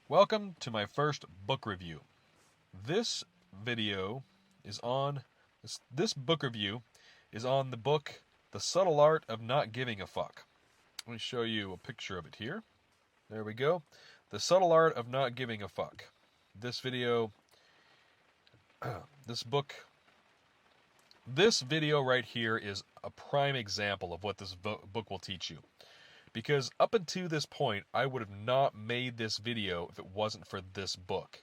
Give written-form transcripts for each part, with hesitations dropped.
Welcome to my first book review. This video is on this book review is on the book The Subtle Art of Not Giving a Fuck. Let me show you a picture of it here. There we go. The Subtle Art of Not Giving a Fuck. This video this video right here is a prime example of what this book will teach you. Because up until this point, I would have not made this video if it wasn't for this book.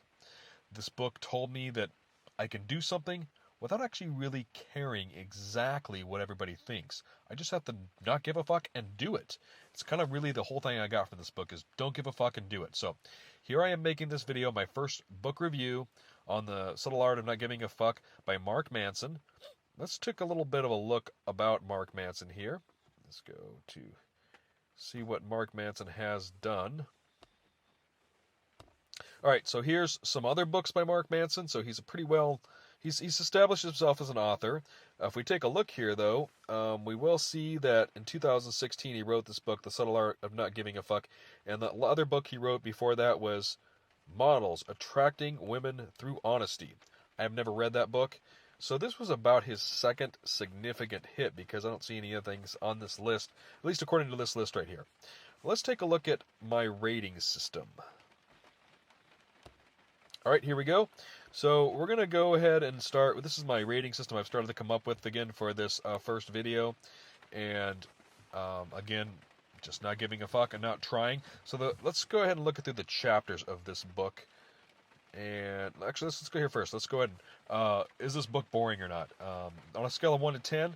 This book told me that I can do something without actually really caring exactly what everybody thinks. I just have to not give a fuck and do it. It's kind of really the whole thing I got from this book is don't give a fuck and do it. So here I am making this video, my first book review on The Subtle Art of Not Giving a Fuck by Mark Manson. Let's take a little bit of a look about Mark Manson here. Let's go to see what Mark Manson has done. Alright, so here's some other books by Mark Manson. So he's he's established himself as an author. If we take a look here, though, we will see that in 2016 he wrote this book, The Subtle Art of Not Giving a Fuck. And the other book he wrote before that was Models, Attracting Women Through Honesty. I have never read that book. So this was about his second significant hit because I don't see any other things on this list, at least according to this list right here. Let's take a look at my rating system. Alright, here we go. So we're going to go ahead and start. This is my rating system I've started to come up with again for this first video. And again, just not giving a fuck and not trying. So let's go ahead and look through the chapters of this book. And actually, let's go here first. Let's go ahead and, is this book boring or not? On a scale of 1 to 10,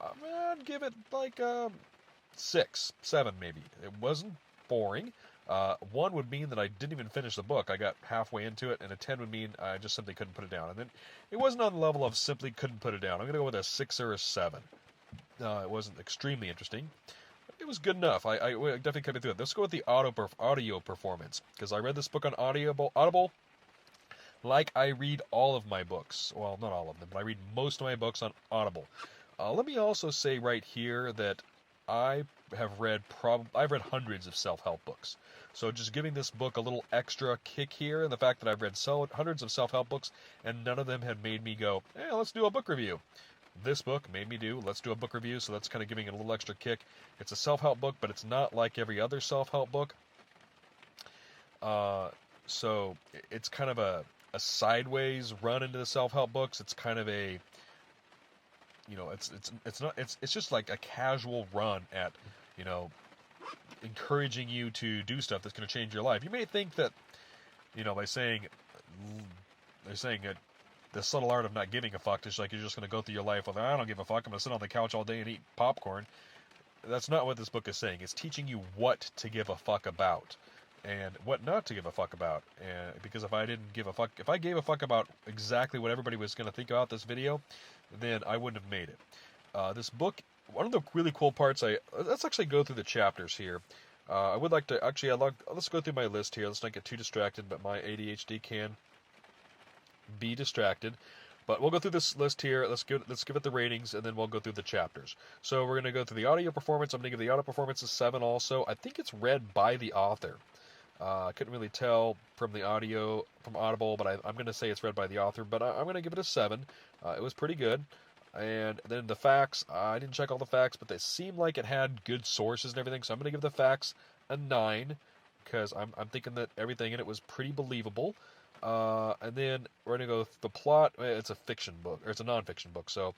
I'd give it like 6, 7 maybe. It wasn't boring. 1 would mean that I didn't even finish the book. I got halfway into it, and a 10 would mean I just simply couldn't put it down. And then it wasn't on the level of simply couldn't put it down. I'm going to go with a 6 or a 7. It wasn't extremely interesting. It was good enough. I definitely kept it through it. Let's go with the audio performance, because I read this book on Audible. Like I read all of my books. Well, not all of them, but I read most of my books on Audible. Let me also say right here that I've read hundreds of self-help books. So just giving this book a little extra kick here, and the fact that I've read hundreds of self-help books, and none of them have made me go, hey, let's do a book review. This book made me let's do a book review, so that's kind of giving it a little extra kick. It's a self-help book, but it's not like every other self-help book. So it's kind of a sideways run into the self-help books. It's kind of a, it's just like a casual run at, encouraging you to do stuff that's going to change your life. You may think that, they're saying that the subtle art of not giving a fuck is like you're just going to go through your life with, I don't give a fuck, I'm going to sit on the couch all day and eat popcorn. That's not what this book is saying. It's teaching you what to give a fuck about and what not to give a fuck about. And because if I gave a fuck about exactly what everybody was going to think about this video, then I wouldn't have made it. This book, one of the really cool parts, let's actually go through the chapters here. I would like to, let's go through my list here. Let's not get too distracted, but my ADHD can be distracted. But we'll go through this list here. Let's give it the ratings, and then we'll go through the chapters. So we're going to go through the audio performance. I'm going to give the audio performance a 7 also. I think it's read by the author. I couldn't really tell from the audio from Audible, but I'm going to say it's read by the author. But I'm going to give it a 7. It was pretty good. And then the facts, I didn't check all the facts, but they seemed like it had good sources and everything. So I'm going to give the facts a 9 because I'm thinking that everything in it was pretty believable. And then we're going to go with the plot. It's a fiction book, or it's a non-fiction book. So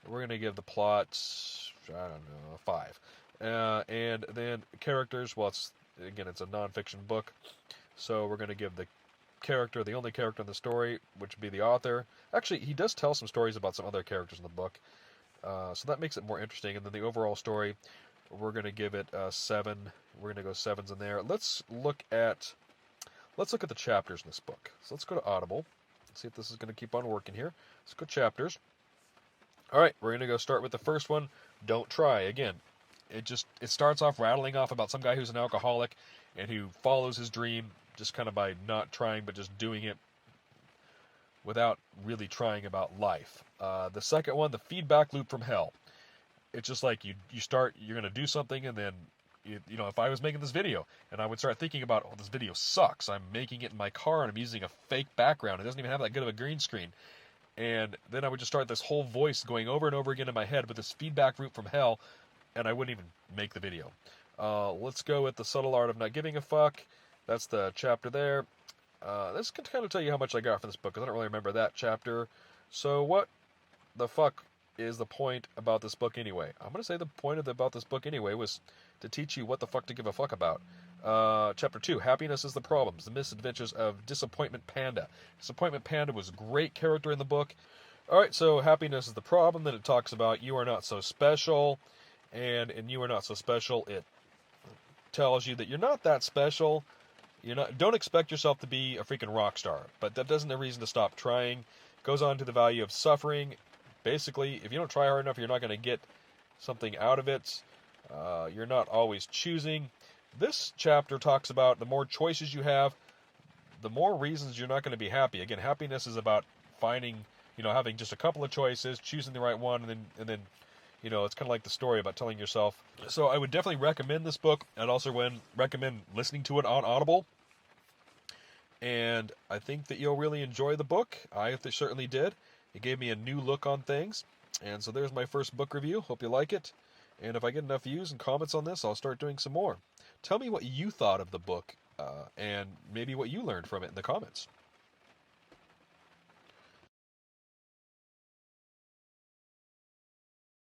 we're going to give the plot, I don't know, a 5. And then characters, well, it's a non-fiction book, so we're going to give the only character in the story, which would be the author. Actually, he does tell some stories about some other characters in the book, so that makes it more interesting. And then the overall story, we're going to give it a 7. We're going to go 7s in there. Let's look at the chapters in this book. So let's go to Audible. Let's see if this is going to keep on working here. Let's go chapters. All right, we're going to go start with the first one. Don't try. Again, it starts off rattling off about some guy who's an alcoholic and who follows his dream just kind of by not trying, but just doing it without really trying about life. The second one, the feedback loop from hell. It's just like you start, you're going to do something, and then if I was making this video and I would start thinking about, oh, this video sucks. I'm making it in my car and I'm using a fake background. It doesn't even have that good of a green screen. And then I would just start this whole voice going over and over again in my head with this feedback loop from hell, and I wouldn't even make the video. Let's go with the subtle art of not giving a fuck. That's the chapter there. This can kind of tell you how much I got from this book, because I don't really remember that chapter. So what the fuck is the point about this book anyway? I'm going to say the point about this book anyway was to teach you what the fuck to give a fuck about. Chapter 2, Happiness is the Problems, the Misadventures of Disappointment Panda. Disappointment Panda was a great character in the book. Alright, so happiness is the problem. Then it talks about you are not so special. And in You Are Not So Special, it tells you that you're not that special. Don't expect yourself to be a freaking rock star. But that doesn't a reason to stop trying. Goes on to the value of suffering. Basically, if you don't try hard enough, you're not going to get something out of it. You're not always choosing. This chapter talks about the more choices you have, the more reasons you're not going to be happy. Again, happiness is about finding, having just a couple of choices, choosing the right one, and then it's kind of like the story about telling yourself. So I would definitely recommend this book. I'd also recommend listening to it on Audible. And I think that you'll really enjoy the book. I certainly did. It gave me a new look on things. And so there's my first book review. Hope you like it. And if I get enough views and comments on this, I'll start doing some more. Tell me what you thought of the book, and maybe what you learned from it in the comments.